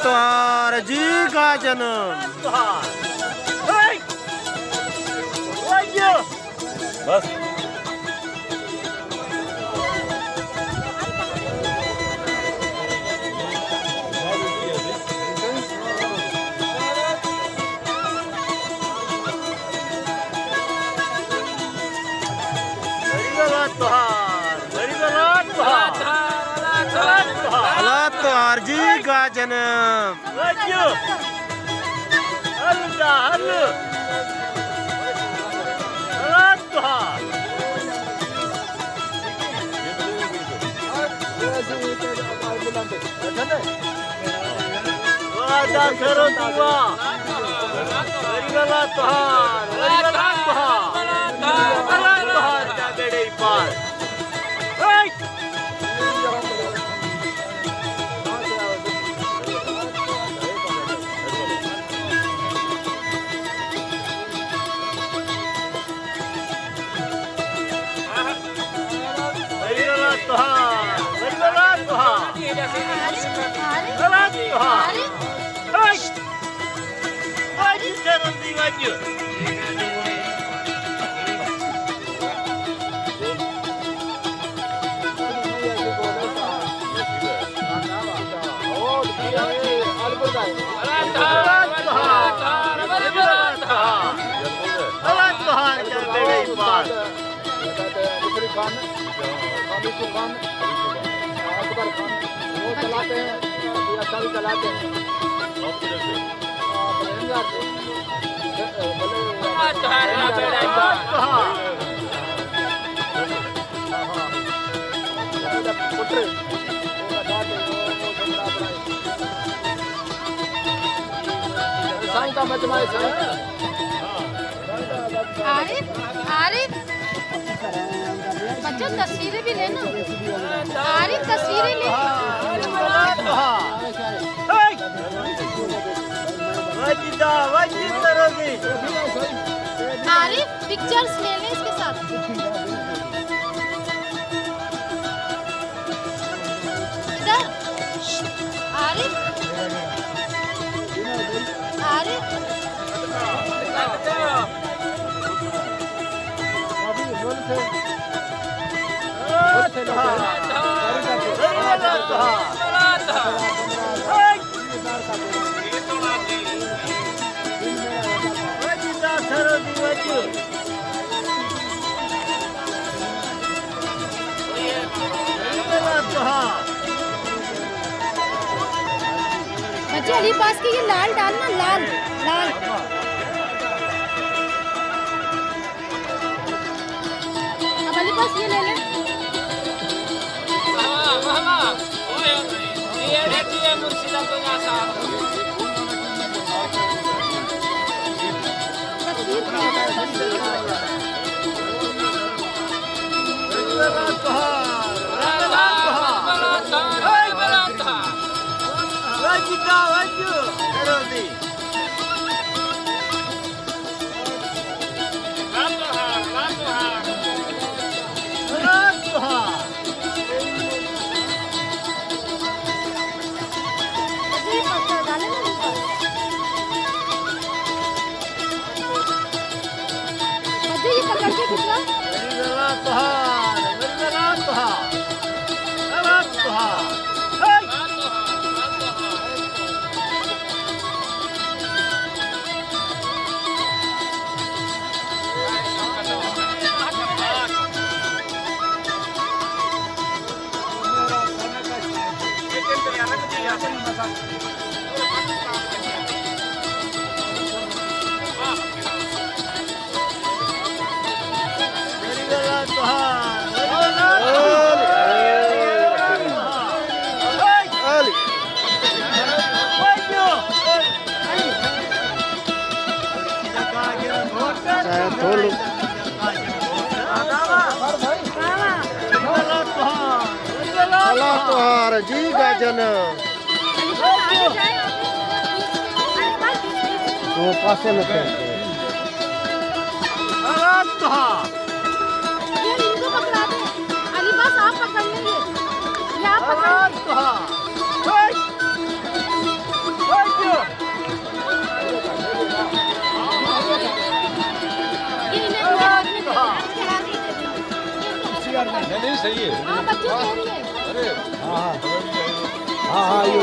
त्योहार जी का जन्म। बस त्योहार जी का जन्म। आरिफ बच्चों तस्वीरें भी लेना। आरिफ तस्वीरें ले। आरिफ पिक्चर्स ले ले इसके साथ। इधर आरिफ आरिफ बच्चे अली पास के ये लाल डालना, लाल लाल। अब अली पास ये ले ले। त्योहार जी का जन्म। वो पासे में ये इनको पकड़ा दे। अली पास आप पकड़ लेंगे। ये आप पकड़। नहीं सही है हाँ बच्चों कह रही है अरे हाँ हाँ हाँ ये